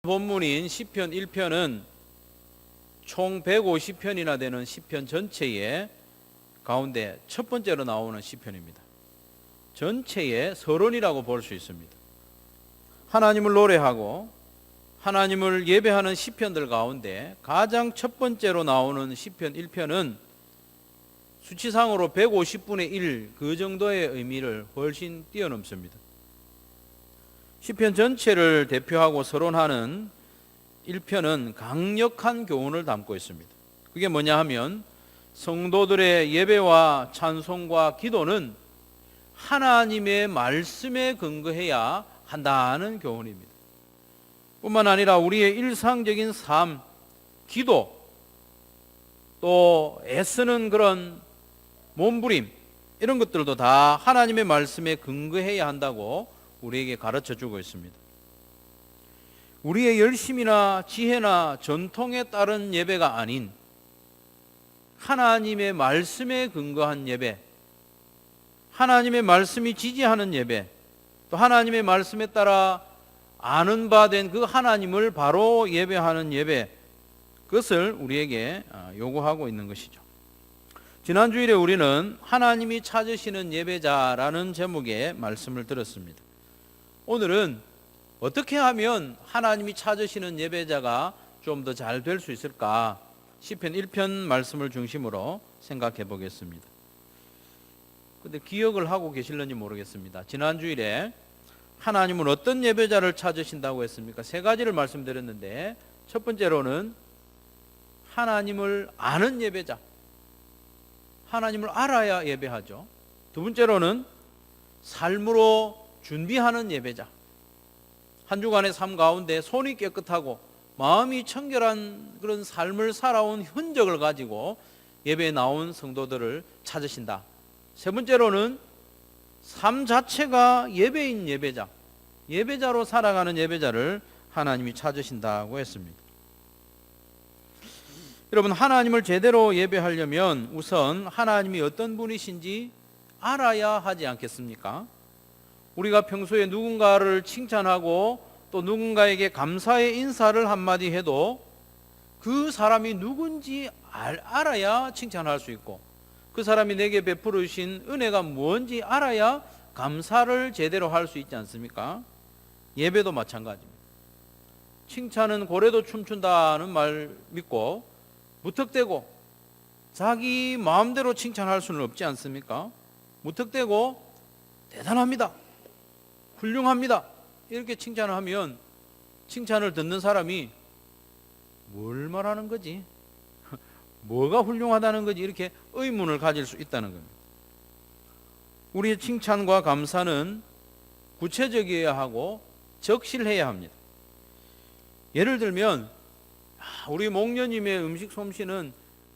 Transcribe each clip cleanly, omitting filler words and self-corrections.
본문인 시편 1편은 총 150편이나 되는 시편 전체의 가운데 첫 번째로 나오는 시편입니다. 전체의 서론이라고 볼 수 있습니다. 하나님을 노래하고 하나님을 예배하는 시편들 가운데 가장 첫 번째로 나오는 시편 1편은 수치상으로 150분의 1 그 정도의 의미를 훨씬 뛰어넘습니다. 시편 전체를 대표하고 서론하는 1편은 강력한 교훈을 담고 있습니다. 그게 뭐냐 하면 성도들의 예배와 찬송과 기도는 하나님의 말씀에 근거해야 한다는 교훈입니다. 뿐만 아니라 우리의 일상적인 삶, 기도, 또 애쓰는 그런 몸부림, 이런 것들도 다 하나님의 말씀에 근거해야 한다고 우리에게 가르쳐주고 있습니다. 우리의 열심이나 지혜나 전통에 따른 예배가 아닌 하나님의 말씀에 근거한 예배, 하나님의 말씀이 지지하는 예배, 또 하나님의 말씀에 따라 아는 바 된 그 하나님을 바로 예배하는 예배, 그것을 우리에게 요구하고 있는 것이죠. 지난 주일에 우리는 하나님이 찾으시는 예배자라는 제목의 말씀을 들었습니다. 오늘은 어떻게 하면 하나님이 찾으시는 예배자가 좀 더 잘 될 수 있을까? 시편 1편 말씀을 중심으로 생각해 보겠습니다. 근데 기억을 하고 계실는지 모르겠습니다. 지난 주일에 하나님은 어떤 예배자를 찾으신다고 했습니까? 세 가지를 말씀드렸는데, 첫 번째로는 하나님을 아는 예배자, 하나님을 알아야 예배하죠. 두 번째로는 삶으로 준비하는 예배자, 한 주간의 삶 가운데 손이 깨끗하고 마음이 청결한 그런 삶을 살아온 흔적을 가지고 예배에 나온 성도들을 찾으신다. 세 번째로는 삶 자체가 예배인 예배자, 예배자로 살아가는 예배자를 하나님이 찾으신다고 했습니다. 여러분, 하나님을 제대로 예배하려면 우선 하나님이 어떤 분이신지 알아야 하지 않겠습니까? 우리가 평소에 누군가를 칭찬하고 또 누군가에게 감사의 인사를 한마디 해도 그 사람이 누군지 알아야 칭찬할 수 있고, 그 사람이 내게 베풀어 주신 은혜가 뭔지 알아야 감사를 제대로 할 수 있지 않습니까? 예배도 마찬가지입니다. 칭찬은 고래도 춤춘다는 말 믿고 무턱대고 자기 마음대로 칭찬할 수는 없지 않습니까? 무턱대고 대단합니다, 훌륭합니다, 이렇게 칭찬을 하면 칭찬을 듣는 사람이 뭘 말하는 거지? 뭐가 훌륭하다는 거지? 이렇게 의문을 가질 수 있다는 겁니다. 우리의 칭찬과 감사는 구체적이어야 하고 적실해야 합니다. 예를 들면 우리 목녀님의 음식 솜씨는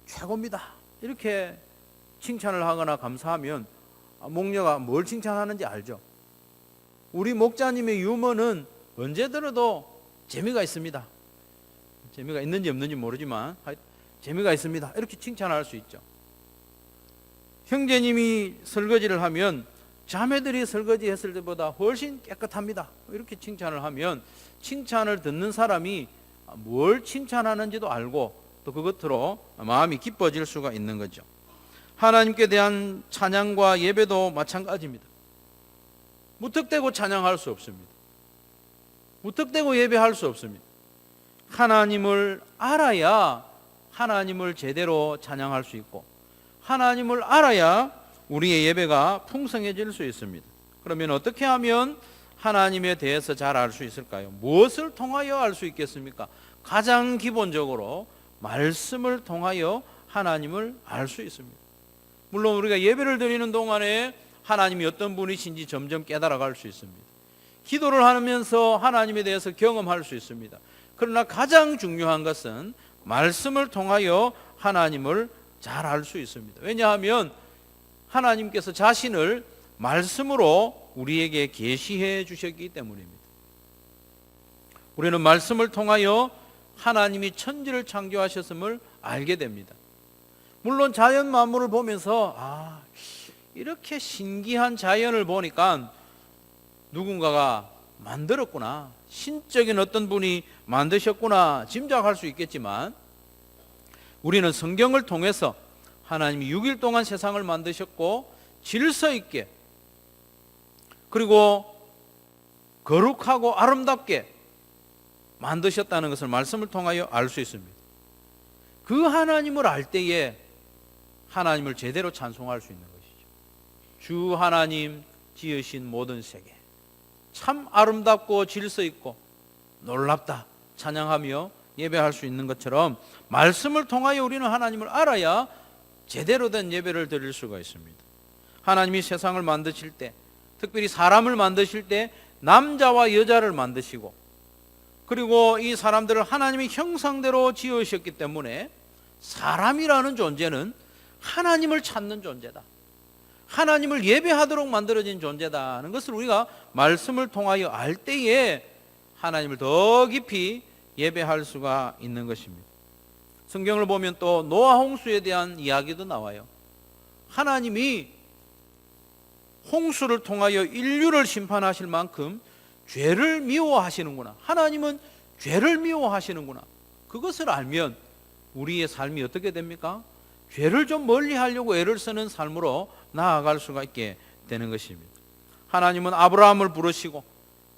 최고입니다, 이렇게 칭찬을 하거나 감사하면 목녀가 뭘 칭찬하는지 알죠. 우리 목자님의 유머는 언제 들어도 재미가 있습니다. 재미가 있는지 없는지 모르지만 재미가 있습니다, 이렇게 칭찬할 수 있죠. 형제님이 설거지를 하면 자매들이 설거지 했을 때보다 훨씬 깨끗합니다, 이렇게 칭찬을 하면 칭찬을 듣는 사람이 뭘 칭찬하는지도 알고 또 그것으로 마음이 기뻐질 수가 있는 거죠. 하나님께 대한 찬양과 예배도 마찬가지입니다. 무턱대고 찬양할 수 없습니다. 무턱대고 예배할 수 없습니다. 하나님을 알아야 하나님을 제대로 찬양할 수 있고, 하나님을 알아야 우리의 예배가 풍성해질 수 있습니다. 그러면 어떻게 하면 하나님에 대해서 잘 알 수 있을까요? 무엇을 통하여 알 수 있겠습니까? 가장 기본적으로 말씀을 통하여 하나님을 알 수 있습니다. 물론 우리가 예배를 드리는 동안에 하나님이 어떤 분이신지 점점 깨달아갈 수 있습니다. 기도를 하면서 하나님에 대해서 경험할 수 있습니다. 그러나 가장 중요한 것은 말씀을 통하여 하나님을 잘 알 수 있습니다. 왜냐하면 하나님께서 자신을 말씀으로 우리에게 계시해 주셨기 때문입니다. 우리는 말씀을 통하여 하나님이 천지를 창조하셨음을 알게 됩니다. 물론 자연 만물을 보면서 이렇게 신기한 자연을 보니까 누군가가 만들었구나, 신적인 어떤 분이 만드셨구나 짐작할 수 있겠지만, 우리는 성경을 통해서 하나님이 6일 동안 세상을 만드셨고 질서 있게, 그리고 거룩하고 아름답게 만드셨다는 것을 말씀을 통하여 알 수 있습니다. 그 하나님을 알 때에 하나님을 제대로 찬송할 수 있는 것이죠. 주 하나님 지으신 모든 세계 참 아름답고 질서 있고 놀랍다 찬양하며 예배할 수 있는 것처럼, 말씀을 통하여 우리는 하나님을 알아야 제대로 된 예배를 드릴 수가 있습니다. 하나님이 세상을 만드실 때, 특별히 사람을 만드실 때 남자와 여자를 만드시고, 그리고 이 사람들을 하나님의 형상대로 지으셨기 때문에 사람이라는 존재는 하나님을 찾는 존재다, 하나님을 예배하도록 만들어진 존재다는 것을 우리가 말씀을 통하여 알 때에 하나님을 더 깊이 예배할 수가 있는 것입니다. 성경을 보면 또 노아 홍수에 대한 이야기도 나와요. 하나님이 홍수를 통하여 인류를 심판하실 만큼 죄를 미워하시는구나, 하나님은 죄를 미워하시는구나, 그것을 알면 우리의 삶이 어떻게 됩니까? 죄를 좀 멀리 하려고 애를 쓰는 삶으로 나아갈 수가 있게 되는 것입니다. 하나님은 아브라함을 부르시고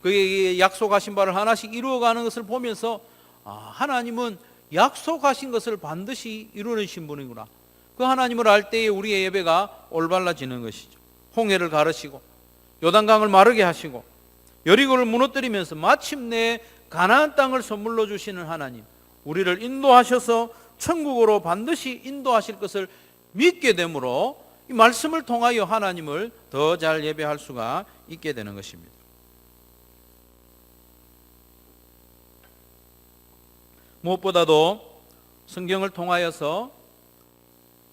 그에게 약속하신 바를 하나씩 이루어가는 것을 보면서 하나님은 약속하신 것을 반드시 이루는 분이구나, 그 하나님을 알 때에 우리의 예배가 올바라지는 것이죠. 홍해를 가르시고 요단강을 마르게 하시고 여리고를 무너뜨리면서 마침내 가나안 땅을 선물로 주시는 하나님, 우리를 인도하셔서 천국으로 반드시 인도하실 것을 믿게 되므로 이 말씀을 통하여 하나님을 더 잘 예배할 수가 있게 되는 것입니다. 무엇보다도 성경을 통하여서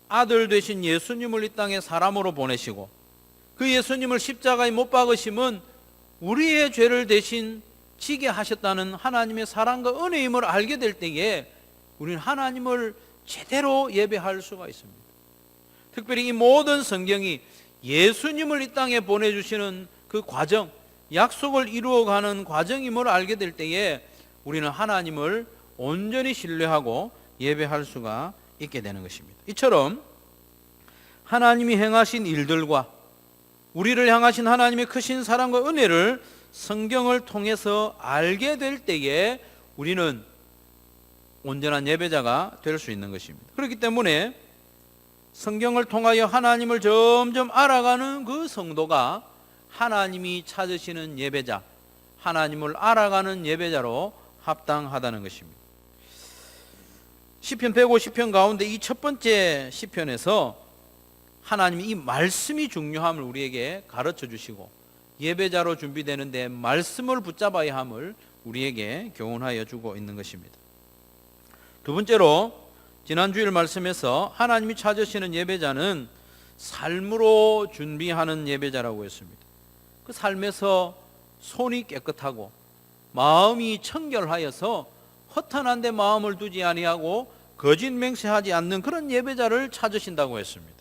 아들 되신 예수님을 이 땅에 사람으로 보내시고 그 예수님을 십자가에 못 박으심은 우리의 죄를 대신 지게 하셨다는 하나님의 사랑과 은혜임을 알게 될 때에 우리는 하나님을 제대로 예배할 수가 있습니다. 특별히 이 모든 성경이 예수님을 이 땅에 보내주시는 그 과정, 약속을 이루어가는 과정임을 알게 될 때에 우리는 하나님을 온전히 신뢰하고 예배할 수가 있게 되는 것입니다. 이처럼 하나님이 행하신 일들과 우리를 향하신 하나님의 크신 사랑과 은혜를 성경을 통해서 알게 될 때에 우리는 온전한 예배자가 될 수 있는 것입니다. 그렇기 때문에 성경을 통하여 하나님을 점점 알아가는 그 성도가 하나님이 찾으시는 예배자, 하나님을 알아가는 예배자로 합당하다는 것입니다. 시편 150편 가운데 이 첫 번째 시편에서 하나님이 이 말씀이 중요함을 우리에게 가르쳐 주시고 예배자로 준비되는데 말씀을 붙잡아야 함을 우리에게 교훈하여 주고 있는 것입니다. 두 번째로 지난 주일 말씀에서 하나님이 찾으시는 예배자는 삶으로 준비하는 예배자라고 했습니다. 그 삶에서 손이 깨끗하고 마음이 청결하여서 허탄한 데 마음을 두지 아니하고 거짓 맹세하지 않는 그런 예배자를 찾으신다고 했습니다.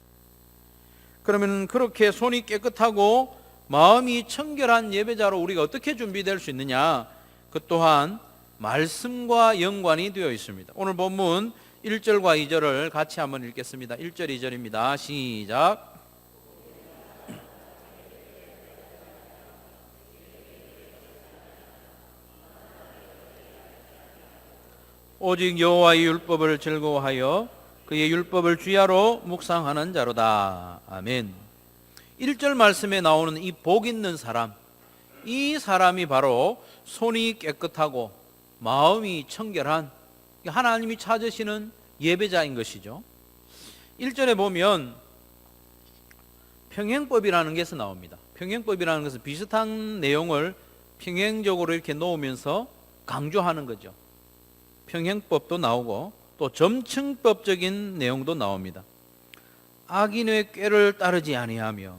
그러면 그렇게 손이 깨끗하고 마음이 청결한 예배자로 우리가 어떻게 준비될 수 있느냐? 그 또한 말씀과 연관이 되어 있습니다. 오늘 본문 1절과 2절을 같이 한번 읽겠습니다. 1절 2절입니다. 시작. 오직 여호와의 율법을 즐거워하여 그의 율법을 주야로 묵상하는 자로다. 아멘. 1절 말씀에 나오는 이 복 있는 사람, 이 사람이 바로 손이 깨끗하고 마음이 청결한 하나님이 찾으시는 예배자인 것이죠. 1절에 보면 평행법이라는 것이 나옵니다. 평행법이라는 것은 비슷한 내용을 평행적으로 이렇게 놓으면서 강조하는 거죠. 평행법도 나오고 또 점층법적인 내용도 나옵니다. 악인의 꾀를 따르지 아니하며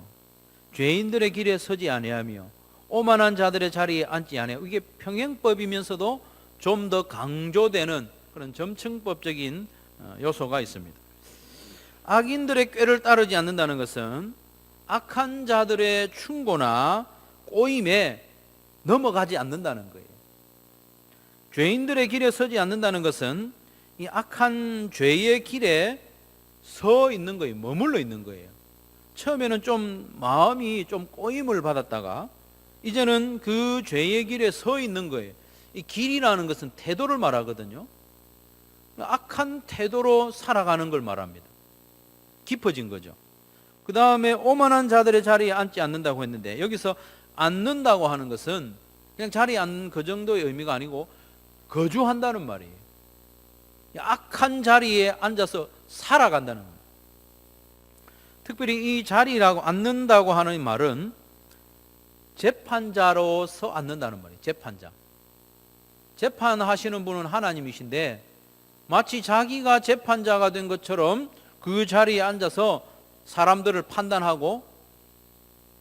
죄인들의 길에 서지 아니하며 오만한 자들의 자리에 앉지 아니하며, 이게 평행법이면서도 좀 더 강조되는 그런 점층법적인 요소가 있습니다. 악인들의 꾀를 따르지 않는다는 것은 악한 자들의 충고나 꼬임에 넘어가지 않는다는 거예요. 죄인들의 길에 서지 않는다는 것은 이 악한 죄의 길에 서 있는 거예요. 머물러 있는 거예요. 처음에는 좀 마음이 좀 꼬임을 받았다가 이제는 그 죄의 길에 서 있는 거예요. 이 길이라는 것은 태도를 말하거든요. 악한 태도로 살아가는 걸 말합니다. 깊어진 거죠. 그 다음에 오만한 자들의 자리에 앉지 않는다고 했는데, 여기서 앉는다고 하는 것은 그냥 자리에 앉는 그 정도의 의미가 아니고 거주한다는 말이에요. 악한 자리에 앉아서 살아간다는 겁니다. 특별히 이 자리라고 앉는다고 하는 말은 재판자로서 앉는다는 말이에요. 재판자. 재판하시는 분은 하나님이신데 마치 자기가 재판자가 된 것처럼 그 자리에 앉아서 사람들을 판단하고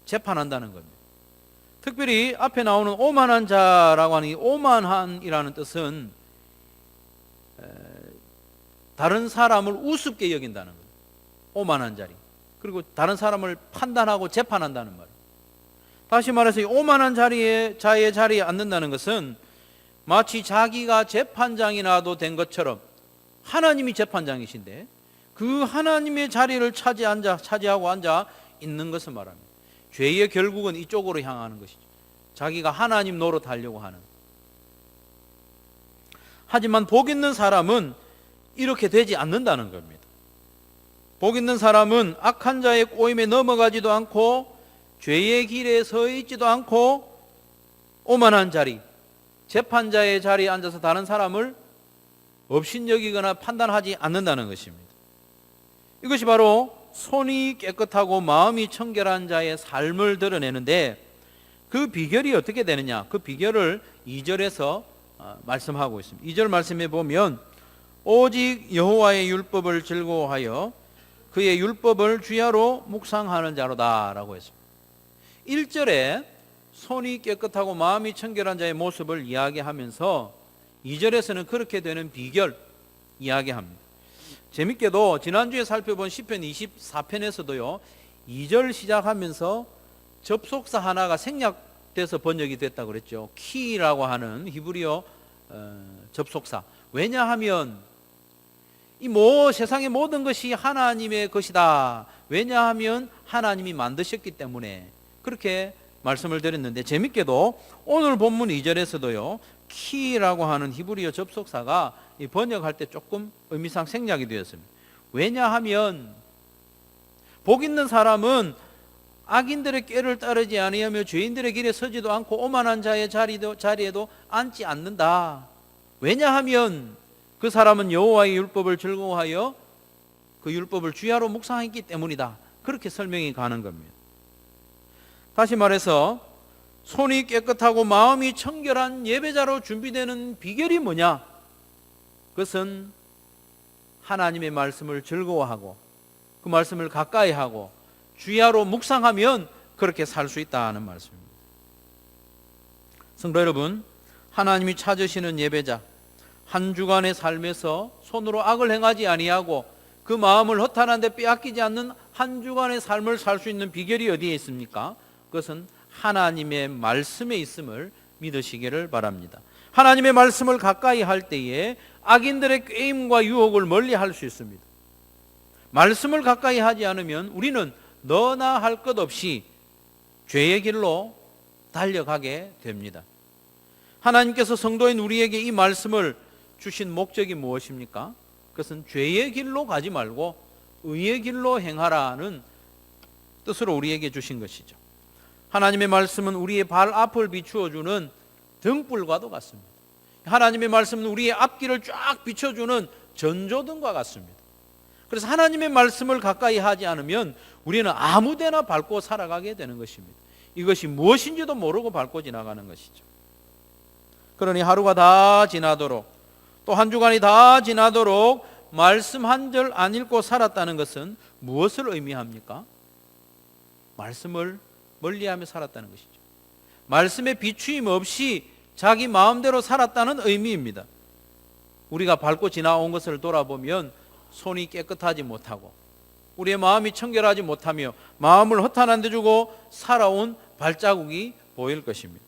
재판한다는 겁니다. 특별히 앞에 나오는 오만한 자라고 하는 이 오만한이라는 뜻은 다른 사람을 우습게 여긴다는 거예요. 오만한 자리. 그리고 다른 사람을 판단하고 재판한다는 말이에요. 다시 말해서 이 오만한 자의 자리에 앉는다는 것은 마치 자기가 재판장이라도 된 것처럼, 하나님이 재판장이신데 그 하나님의 자리를 차지하고 앉아 있는 것을 말합니다. 죄의 결국은 이쪽으로 향하는 것이죠. 자기가 하나님 노릇하려고 하는. 하지만 복 있는 사람은 이렇게 되지 않는다는 겁니다. 복 있는 사람은 악한 자의 꼬임에 넘어가지도 않고 죄의 길에 서 있지도 않고 오만한 자리, 재판자의 자리에 앉아서 다른 사람을 업신여기거나 판단하지 않는다는 것입니다. 이것이 바로 손이 깨끗하고 마음이 청결한 자의 삶을 드러내는데, 그 비결이 어떻게 되느냐? 그 비결을 2절에서 말씀하고 있습니다. 2절 말씀해 보면 오직 여호와의 율법을 즐거워하여 그의 율법을 주야로 묵상하는 자로다 라고 했습니다. 1절에 손이 깨끗하고 마음이 청결한 자의 모습을 이야기하면서 2절에서는 그렇게 되는 비결 이야기합니다. 재밌게도 지난주에 살펴본 시편 24편에서도요 2절 시작하면서 접속사 하나가 생략돼서 번역이 됐다고 그랬죠. 키라고 하는 히브리어 접속사. 왜냐하면 이 세상의 모든 것이 하나님의 것이다. 왜냐하면 하나님이 만드셨기 때문에 그렇게 말씀을 드렸는데, 재밌게도 오늘 본문 2절에서도요 키라고 하는 히브리어 접속사가 번역할 때 조금 의미상 생략이 되었습니다. 왜냐하면 복 있는 사람은 악인들의 꾀를 따르지 아니하며 죄인들의 길에 서지도 않고 오만한 자의 자리에도 앉지 않는다. 왜냐하면 그 사람은 여호와의 율법을 즐거워하여 그 율법을 주야로 묵상했기 때문이다. 그렇게 설명이 가는 겁니다. 다시 말해서 손이 깨끗하고 마음이 청결한 예배자로 준비되는 비결이 뭐냐? 그것은 하나님의 말씀을 즐거워하고 그 말씀을 가까이 하고 주야로 묵상하면 그렇게 살 수 있다는 말씀입니다. 성도 여러분, 하나님이 찾으시는 예배자, 한 주간의 삶에서 손으로 악을 행하지 아니하고 그 마음을 허탄한 데 빼앗기지 않는 한 주간의 삶을 살 수 있는 비결이 어디에 있습니까? 그것은 하나님의 말씀에 있음을 믿으시기를 바랍니다. 하나님의 말씀을 가까이 할 때에 악인들의 꾀임과 유혹을 멀리 할 수 있습니다. 말씀을 가까이 하지 않으면 우리는 너나 할 것 없이 죄의 길로 달려가게 됩니다. 하나님께서 성도인 우리에게 이 말씀을 주신 목적이 무엇입니까? 그것은 죄의 길로 가지 말고 의의 길로 행하라는 뜻으로 우리에게 주신 것이죠. 하나님의 말씀은 우리의 발 앞을 비추어주는 등불과도 같습니다. 하나님의 말씀은 우리의 앞길을 쫙 비춰주는 전조등과 같습니다. 그래서 하나님의 말씀을 가까이 하지 않으면 우리는 아무데나 밟고 살아가게 되는 것입니다. 이것이 무엇인지도 모르고 밟고 지나가는 것이죠. 그러니 하루가 다 지나도록, 또 한 주간이 다 지나도록 말씀 한 절 안 읽고 살았다는 것은 무엇을 의미합니까? 말씀을 멀리하며 살았다는 것이죠. 말씀에 비추임 없이 자기 마음대로 살았다는 의미입니다. 우리가 밟고 지나온 것을 돌아보면 손이 깨끗하지 못하고 우리의 마음이 청결하지 못하며 마음을 허탄한 데 주고 살아온 발자국이 보일 것입니다.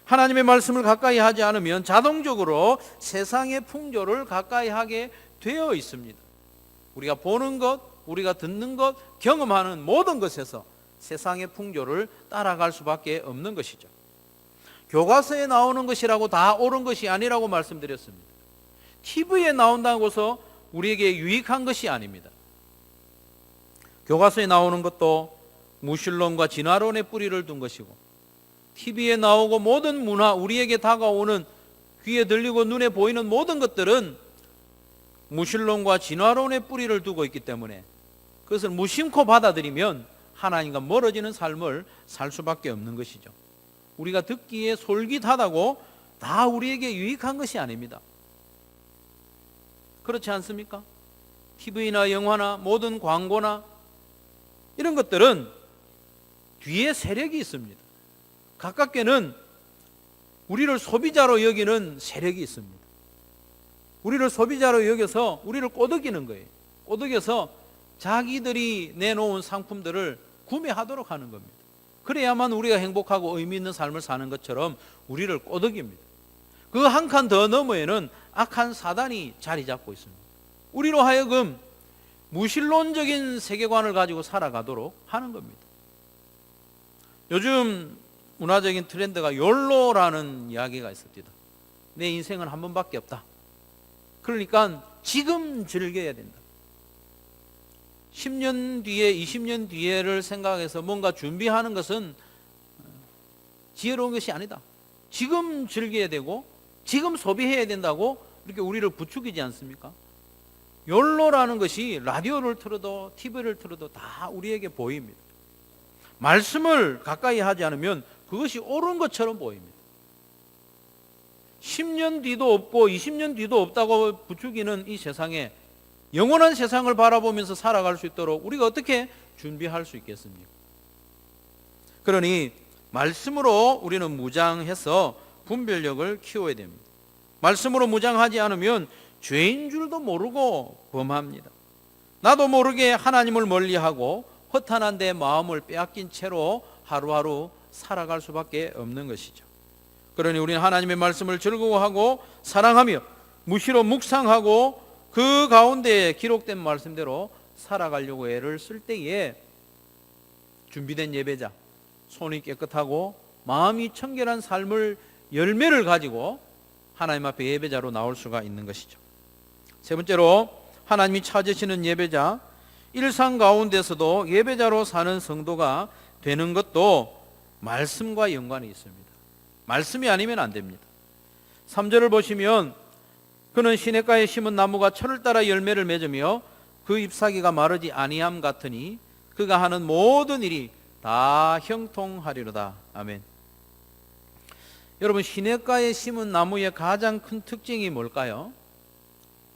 하나님의 말씀을 가까이 하지 않으면 자동적으로 세상의 풍조를 가까이 하게 되어 있습니다. 우리가 보는 것, 우리가 듣는 것, 경험하는 모든 것에서 세상의 풍조를 따라갈 수밖에 없는 것이죠. 교과서에 나오는 것이라고 다 옳은 것이 아니라고 말씀드렸습니다. TV에 나온다고 해서 우리에게 유익한 것이 아닙니다. 교과서에 나오는 것도 무신론과 진화론의 뿌리를 둔 것이고, TV에 나오고 모든 문화, 우리에게 다가오는 귀에 들리고 눈에 보이는 모든 것들은 무신론과 진화론의 뿌리를 두고 있기 때문에 그것을 무심코 받아들이면 하나님과 멀어지는 삶을 살 수밖에 없는 것이죠. 우리가 듣기에 솔깃하다고 다 우리에게 유익한 것이 아닙니다. 그렇지 않습니까? TV나 영화나 모든 광고나 이런 것들은 뒤에 세력이 있습니다. 가깝게는 우리를 소비자로 여기는 세력이 있습니다. 우리를 소비자로 여겨서 우리를 꼬드기는 거예요. 꼬드겨서 자기들이 내놓은 상품들을 구매하도록 하는 겁니다. 그래야만 우리가 행복하고 의미 있는 삶을 사는 것처럼 우리를 꼬드깁니다. 그 한 칸 더 너머에는 악한 사단이 자리 잡고 있습니다. 우리로 하여금 무신론적인 세계관을 가지고 살아가도록 하는 겁니다. 요즘 문화적인 트렌드가 욜로라는 이야기가 있습니다. 내 인생은 한 번밖에 없다. 그러니까 지금 즐겨야 된다. 10년 뒤에, 20년 뒤에를 생각해서 뭔가 준비하는 것은 지혜로운 것이 아니다. 지금 즐겨야 되고 지금 소비해야 된다고 이렇게 우리를 부추기지 않습니까? 욜로라는 것이 라디오를 틀어도 TV를 틀어도 다 우리에게 보입니다. 말씀을 가까이 하지 않으면 그것이 옳은 것처럼 보입니다. 10년 뒤도 없고 20년 뒤도 없다고 부추기는 이 세상에 영원한 세상을 바라보면서 살아갈 수 있도록 우리가 어떻게 준비할 수 있겠습니까? 그러니 말씀으로 우리는 무장해서 분별력을 키워야 됩니다. 말씀으로 무장하지 않으면 죄인 줄도 모르고 범합니다. 나도 모르게 하나님을 멀리하고 허탄한 데 마음을 빼앗긴 채로 하루하루 살아갈 수밖에 없는 것이죠. 그러니 우리는 하나님의 말씀을 즐거워하고 사랑하며 무시로 묵상하고 그 가운데 기록된 말씀대로 살아가려고 애를 쓸 때에 준비된 예배자, 손이 깨끗하고 마음이 청결한 삶을 열매를 가지고 하나님 앞에 예배자로 나올 수가 있는 것이죠. 세 번째로 하나님이 찾으시는 예배자, 일상 가운데서도 예배자로 사는 성도가 되는 것도 말씀과 연관이 있습니다. 말씀이 아니면 안 됩니다. 3절을 보시면 그는 시냇가에 심은 나무가 철을 따라 열매를 맺으며 그 잎사귀가 마르지 아니함 같으니 그가 하는 모든 일이 다 형통하리로다. 아멘. 여러분, 시냇가에 심은 나무의 가장 큰 특징이 뭘까요?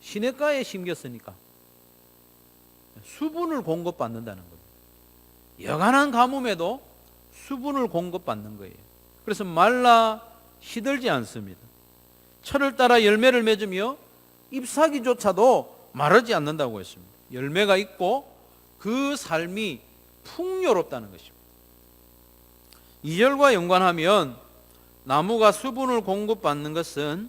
시냇가에 심겼으니까 수분을 공급받는다는 겁니다. 여간한 가뭄에도 수분을 공급받는 거예요. 그래서 말라 시들지 않습니다. 철을 따라 열매를 맺으며 잎사귀조차도 마르지 않는다고 했습니다. 열매가 있고 그 삶이 풍요롭다는 것입니다. 2절과 연관하면 나무가 수분을 공급받는 것은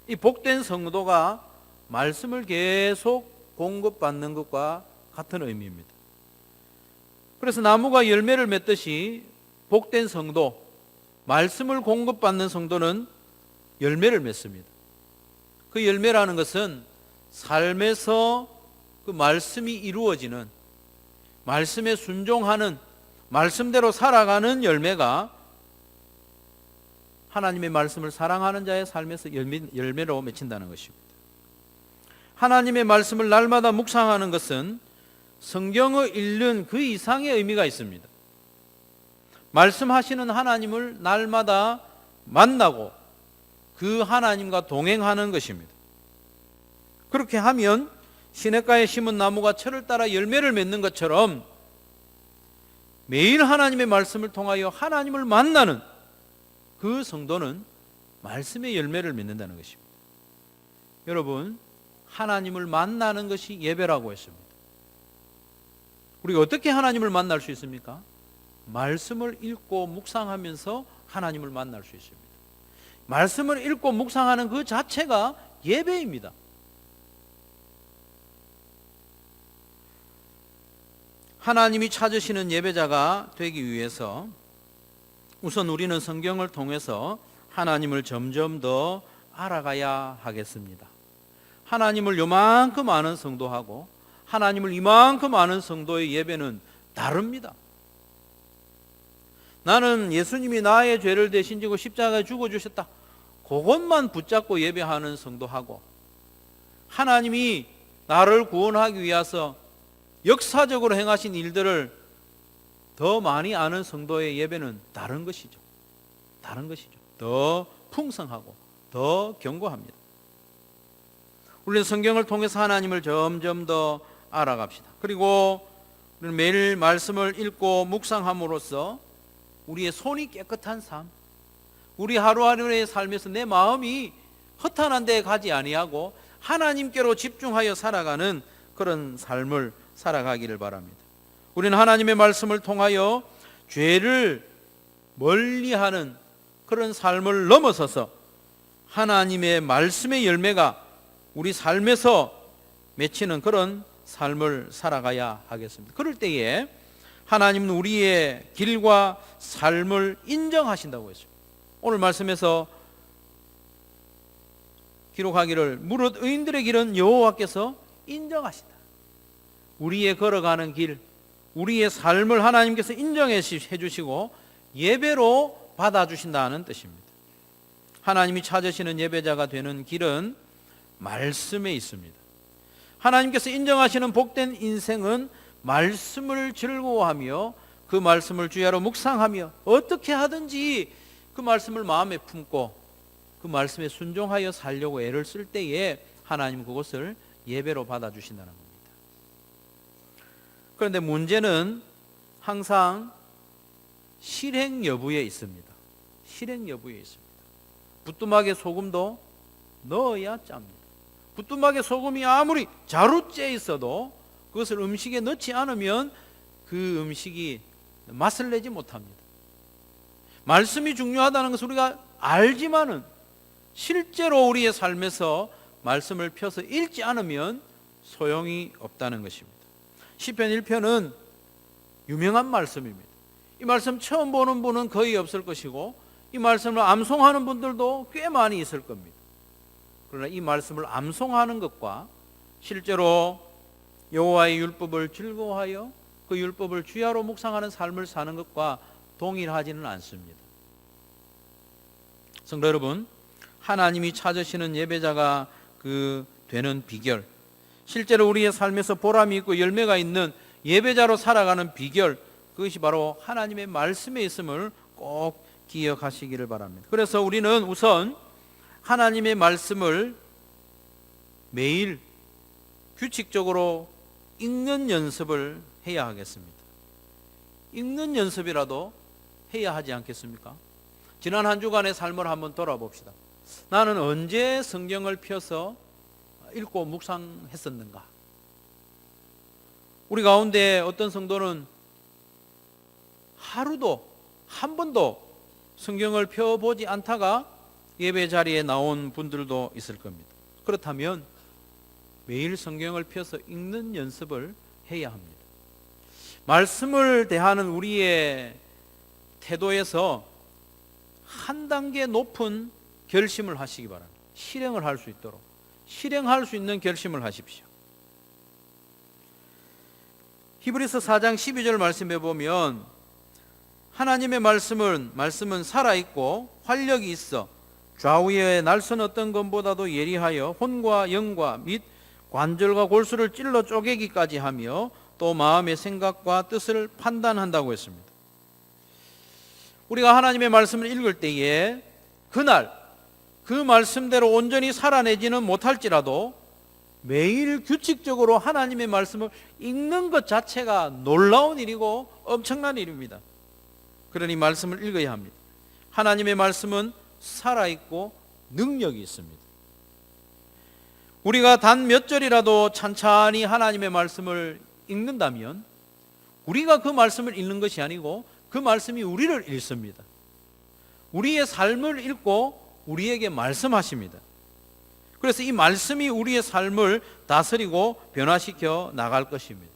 이 복된 성도가 말씀을 계속 공급받는 것과 같은 의미입니다. 그래서 나무가 열매를 맺듯이 복된 성도, 말씀을 공급받는 성도는 열매를 맺습니다. 그 열매라는 것은 삶에서 그 말씀이 이루어지는, 말씀에 순종하는, 말씀대로 살아가는 열매가 하나님의 말씀을 사랑하는 자의 삶에서 열매로 맺힌다는 것입니다. 하나님의 말씀을 날마다 묵상하는 것은 성경을 읽는 그 이상의 의미가 있습니다. 말씀하시는 하나님을 날마다 만나고 그 하나님과 동행하는 것입니다. 그렇게 하면 시냇가에 심은 나무가 철을 따라 열매를 맺는 것처럼 매일 하나님의 말씀을 통하여 하나님을 만나는 그 성도는 말씀의 열매를 맺는다는 것입니다. 여러분, 하나님을 만나는 것이 예배라고 했습니다. 우리가 어떻게 하나님을 만날 수 있습니까? 말씀을 읽고 묵상하면서 하나님을 만날 수 있습니다. 말씀을 읽고 묵상하는 그 자체가 예배입니다. 하나님이 찾으시는 예배자가 되기 위해서 우선 우리는 성경을 통해서 하나님을 점점 더 알아가야 하겠습니다. 하나님을 요만큼 아는 성도하고 하나님을 이만큼 아는 성도의 예배는 다릅니다. 나는 예수님이 나의 죄를 대신 지고 십자가에 죽어주셨다, 그것만 붙잡고 예배하는 성도하고, 하나님이 나를 구원하기 위해서 역사적으로 행하신 일들을 더 많이 아는 성도의 예배는 다른 것이죠. 다른 것이죠. 더 풍성하고 더 견고합니다. 우리는 성경을 통해서 하나님을 점점 더 알아갑시다. 그리고 우리는 매일 말씀을 읽고 묵상함으로써 우리의 손이 깨끗한 삶, 우리 하루하루의 삶에서 내 마음이 허탄한 데에 가지 아니하고 하나님께로 집중하여 살아가는 그런 삶을 살아가기를 바랍니다. 우리는 하나님의 말씀을 통하여 죄를 멀리하는 그런 삶을 넘어서서 하나님의 말씀의 열매가 우리 삶에서 맺히는 그런 삶을 살아가야 하겠습니다. 그럴 때에 하나님은 우리의 길과 삶을 인정하신다고 했습니다. 오늘 말씀에서 기록하기를 무릇 의인들의 길은 여호와께서 인정하신다. 우리의 걸어가는 길, 우리의 삶을 하나님께서 인정해 주시고 예배로 받아주신다는 뜻입니다. 하나님이 찾으시는 예배자가 되는 길은 말씀에 있습니다. 하나님께서 인정하시는 복된 인생은 말씀을 즐거워하며 그 말씀을 주야로 묵상하며 어떻게 하든지 그 말씀을 마음에 품고 그 말씀에 순종하여 살려고 애를 쓸 때에 하나님 그것을 예배로 받아주신다는 겁니다. 그런데 문제는 항상 실행 여부에 있습니다. 실행 여부에 있습니다. 부뚜막에 소금도 넣어야 짭니다. 부뚜막에 소금이 아무리 자루째 있어도 그것을 음식에 넣지 않으면 그 음식이 맛을 내지 못합니다. 말씀이 중요하다는 것을 우리가 알지만은 실제로 우리의 삶에서 말씀을 펴서 읽지 않으면 소용이 없다는 것입니다. 시편 1편은 유명한 말씀입니다. 이 말씀 처음 보는 분은 거의 없을 것이고 이 말씀을 암송하는 분들도 꽤 많이 있을 겁니다. 그러나 이 말씀을 암송하는 것과 실제로 여호와의 율법을 즐거워하여 그 율법을 주야로 묵상하는 삶을 사는 것과 동일하지는 않습니다. 성도 여러분, 하나님이 찾으시는 예배자가 되는 비결, 실제로 우리의 삶에서 보람이 있고 열매가 있는 예배자로 살아가는 비결, 그것이 바로 하나님의 말씀에 있음을 꼭 기억하시기를 바랍니다. 그래서 우리는 우선 하나님의 말씀을 매일 규칙적으로 읽는 연습을 해야 하겠습니다. 읽는 연습이라도 해야 하지 않겠습니까? 지난 한 주간의 삶을 한번 돌아봅시다. 나는 언제 성경을 펴서 읽고 묵상했었는가? 우리 가운데 어떤 성도는 하루도 한 번도 성경을 펴보지 않다가 예배 자리에 나온 분들도 있을 겁니다. 그렇다면 매일 성경을 펴서 읽는 연습을 해야 합니다. 말씀을 대하는 우리의 태도에서 한 단계 높은 결심을 하시기 바랍니다. 실행을 할 수 있도록 실행할 수 있는 결심을 하십시오. 히브리서 4장 12절 말씀에 보면 하나님의 말씀은 살아있고 활력이 있어 좌우의 날선 어떤 것보다도 예리하여 혼과 영과 및 관절과 골수를 찔러 쪼개기까지 하며 또 마음의 생각과 뜻을 판단한다고 했습니다. 우리가 하나님의 말씀을 읽을 때에 그날 그 말씀대로 온전히 살아내지는 못할지라도 매일 규칙적으로 하나님의 말씀을 읽는 것 자체가 놀라운 일이고 엄청난 일입니다. 그러니 말씀을 읽어야 합니다. 하나님의 말씀은 살아있고 능력이 있습니다. 우리가 단 몇 절이라도 찬찬히 하나님의 말씀을 읽는다면 우리가 그 말씀을 읽는 것이 아니고 그 말씀이 우리를 읽습니다. 우리의 삶을 읽고 우리에게 말씀하십니다. 그래서 이 말씀이 우리의 삶을 다스리고 변화시켜 나갈 것입니다.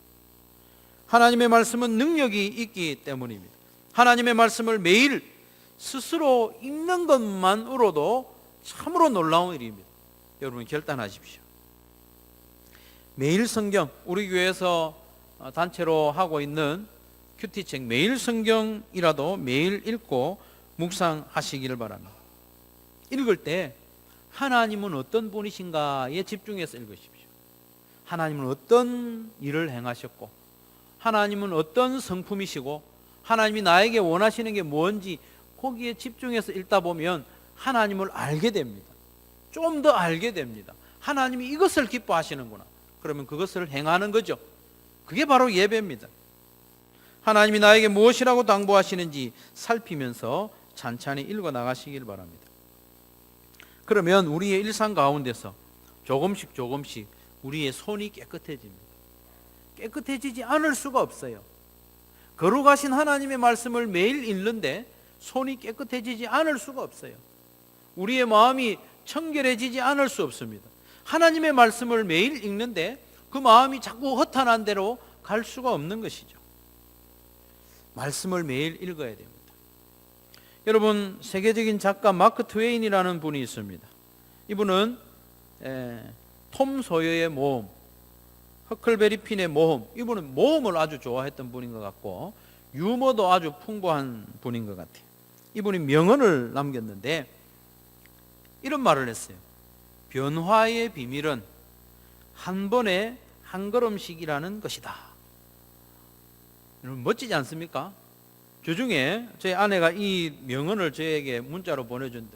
하나님의 말씀은 능력이 있기 때문입니다. 하나님의 말씀을 매일 스스로 읽는 것만으로도 참으로 놀라운 일입니다. 여러분 결단하십시오. 매일 성경, 우리 교회에서 단체로 하고 있는 큐티책 매일 성경이라도 매일 읽고 묵상하시기를 바랍니다. 읽을 때 하나님은 어떤 분이신가에 집중해서 읽으십시오. 하나님은 어떤 일을 행하셨고, 하나님은 어떤 성품이시고, 하나님이 나에게 원하시는 게 뭔지 거기에 집중해서 읽다 보면 하나님을 알게 됩니다. 좀 더 알게 됩니다. 하나님이 이것을 기뻐하시는구나. 그러면 그것을 행하는 거죠. 그게 바로 예배입니다. 하나님이 나에게 무엇이라고 당부하시는지 살피면서 찬찬히 읽어 나가시길 바랍니다. 그러면 우리의 일상 가운데서 조금씩 우리의 손이 깨끗해집니다. 깨끗해지지 않을 수가 없어요. 거룩하신 하나님의 말씀을 매일 읽는데 손이 깨끗해지지 않을 수가 없어요. 우리의 마음이 청결해지지 않을 수 없습니다. 하나님의 말씀을 매일 읽는데 그 마음이 자꾸 허탄한 대로 갈 수가 없는 것이죠. 말씀을 매일 읽어야 됩니다. 여러분, 세계적인 작가 마크 트웨인이라는 분이 있습니다. 이분은 톰 소여의 모험, 허클베리 핀의 모험, 이분은 모험을 아주 좋아했던 분인 것 같고 유머도 아주 풍부한 분인 것 같아요. 이분이 명언을 남겼는데 이런 말을 했어요. 변화의 비밀은 한 번에 한 걸음씩이라는 것이다. 여러분 멋지지 않습니까? 주중에 저희 아내가 이 명언을 저에게 문자로 보내줬는데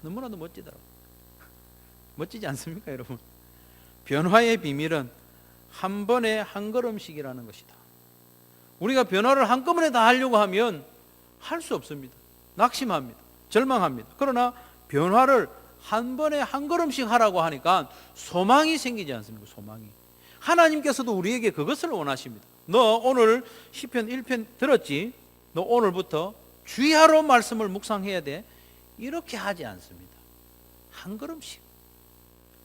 너무나도 멋지더라고요. 멋지지 않습니까, 여러분? 변화의 비밀은 한 번에 한 걸음씩이라는 것이다. 우리가 변화를 한꺼번에 다 하려고 하면 할 수 없습니다. 낙심합니다. 절망합니다. 그러나 변화를 한 번에 한 걸음씩 하라고 하니까 소망이 생기지 않습니까? 소망이. 하나님께서도 우리에게 그것을 원하십니다. 너 오늘 시편 1편 들었지? 너 오늘부터 주야로 말씀을 묵상해야 돼. 이렇게 하지 않습니다. 한 걸음씩.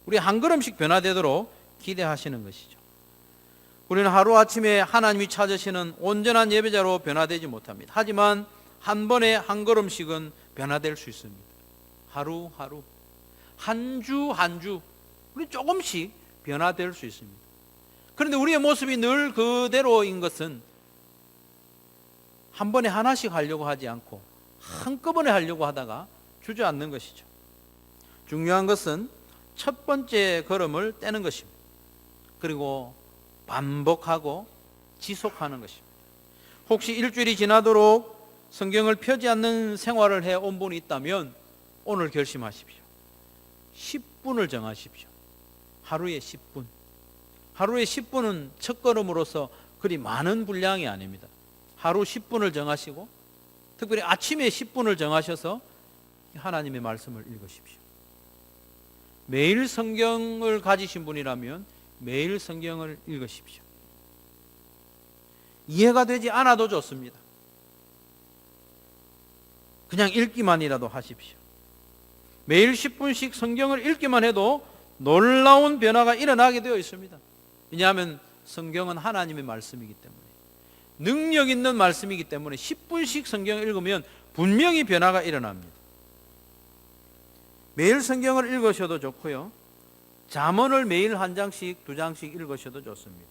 우리 한 걸음씩 변화되도록 기대하시는 것이죠. 우리는 하루아침에 하나님이 찾으시는 온전한 예배자로 변화되지 못합니다. 하지만 한 번에 한 걸음씩은 변화될 수 있습니다. 하루하루, 한 주 우리 조금씩 변화될 수 있습니다. 그런데 우리의 모습이 늘 그대로인 것은 한 번에 하나씩 하려고 하지 않고 한꺼번에 하려고 하다가 주저앉는 것이죠. 중요한 것은 첫 번째 걸음을 떼는 것입니다. 그리고 반복하고 지속하는 것입니다. 혹시 일주일이 지나도록 성경을 펴지 않는 생활을 해온 분이 있다면 오늘 결심하십시오. 10분을 정하십시오. 하루에 10분. 하루에 10분은 첫 걸음으로서 그리 많은 분량이 아닙니다. 하루 10분을 정하시고 특별히 아침에 10분을 정하셔서 하나님의 말씀을 읽으십시오. 매일 성경을 가지신 분이라면 매일 성경을 읽으십시오. 이해가 되지 않아도 좋습니다. 그냥 읽기만이라도 하십시오. 매일 10분씩 성경을 읽기만 해도 놀라운 변화가 일어나게 되어 있습니다. 왜냐하면 성경은 하나님의 말씀이기 때문에, 능력 있는 말씀이기 때문에 10분씩 성경을 읽으면 분명히 변화가 일어납니다. 매일 성경을 읽으셔도 좋고요, 잠언을 매일 한 장씩 두 장씩 읽으셔도 좋습니다.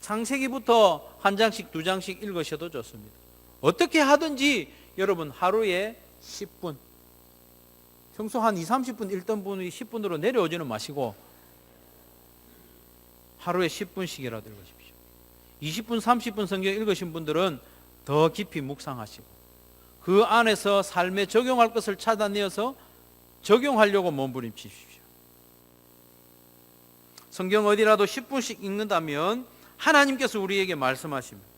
창세기부터 한 장씩 두 장씩 읽으셔도 좋습니다. 어떻게 하든지 여러분 하루에 10분, 평소 한 20-30분 읽던 분이 10분으로 내려오지는 마시고 하루에 10분씩이라도 읽으십시오. 20분, 30분 성경 읽으신 분들은 더 깊이 묵상하시고 그 안에서 삶에 적용할 것을 찾아내어서 적용하려고 몸부림치십시오. 성경 어디라도 10분씩 읽는다면 하나님께서 우리에게 말씀하십니다.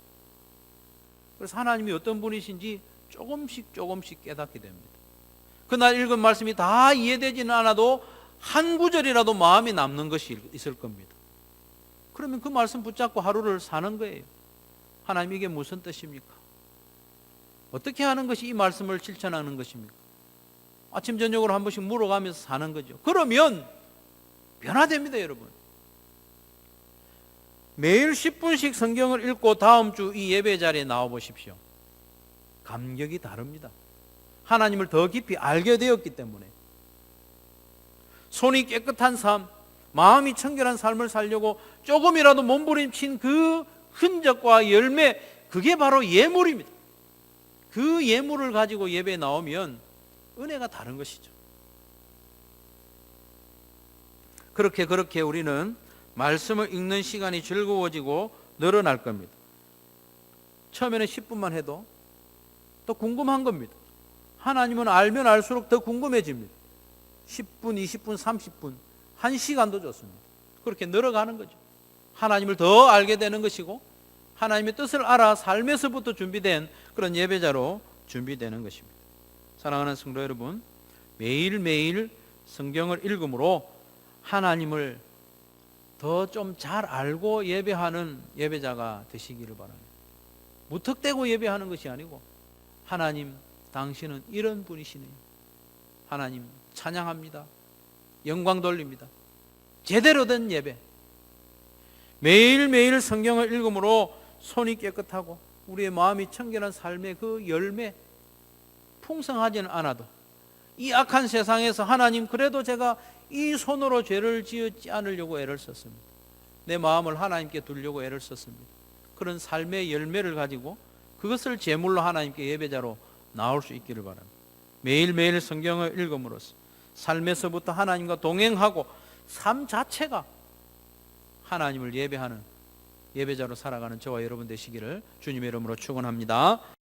그래서 하나님이 어떤 분이신지 조금씩 깨닫게 됩니다. 그날 읽은 말씀이 다 이해되지는 않아도 한 구절이라도 마음에 남는 것이 있을 겁니다. 그러면 그 말씀 붙잡고 하루를 사는 거예요. 하나님 이게 무슨 뜻입니까? 어떻게 하는 것이 이 말씀을 실천하는 것입니까? 아침 저녁으로 한 번씩 물어가면서 사는 거죠. 그러면 변화됩니다, 여러분. 매일 10분씩 성경을 읽고 다음 주 이 예배 자리에 나와 보십시오. 감격이 다릅니다. 하나님을 더 깊이 알게 되었기 때문에. 손이 깨끗한 삶, 마음이 청결한 삶을 살려고 조금이라도 몸부림친 그 흔적과 열매, 그게 바로 예물입니다. 그 예물을 가지고 예배에 나오면 은혜가 다른 것이죠. 그렇게 우리는 말씀을 읽는 시간이 즐거워지고 늘어날 겁니다. 처음에는 10분만 해도 또 궁금한 겁니다. 하나님은 알면 알수록 더 궁금해집니다. 10분, 20분, 30분, 1시간도 좋습니다. 그렇게 늘어가는 거죠. 하나님을 더 알게 되는 것이고 하나님의 뜻을 알아 삶에서부터 준비된 그런 예배자로 준비되는 것입니다. 사랑하는 성도 여러분, 매일매일 성경을 읽음으로 하나님을 더 좀 잘 알고 예배하는 예배자가 되시기를 바랍니다. 무턱대고 예배하는 것이 아니고 하나님, 당신은 이런 분이시네요. 하나님 찬양합니다. 영광 돌립니다. 제대로 된 예배. 매일매일 성경을 읽음으로 손이 깨끗하고 우리의 마음이 청결한 삶의 그 열매, 풍성하지는 않아도 이 악한 세상에서 하나님, 그래도 제가 이 손으로 죄를 지었지 않으려고 애를 썼습니다. 내 마음을 하나님께 두려고 애를 썼습니다. 그런 삶의 열매를 가지고 그것을 제물로 하나님께 예배자로 나올 수 있기를 바랍니다. 매일매일 성경을 읽음으로써 삶에서부터 하나님과 동행하고 삶 자체가 하나님을 예배하는 예배자로 살아가는 저와 여러분 되시기를 주님의 이름으로 축원합니다.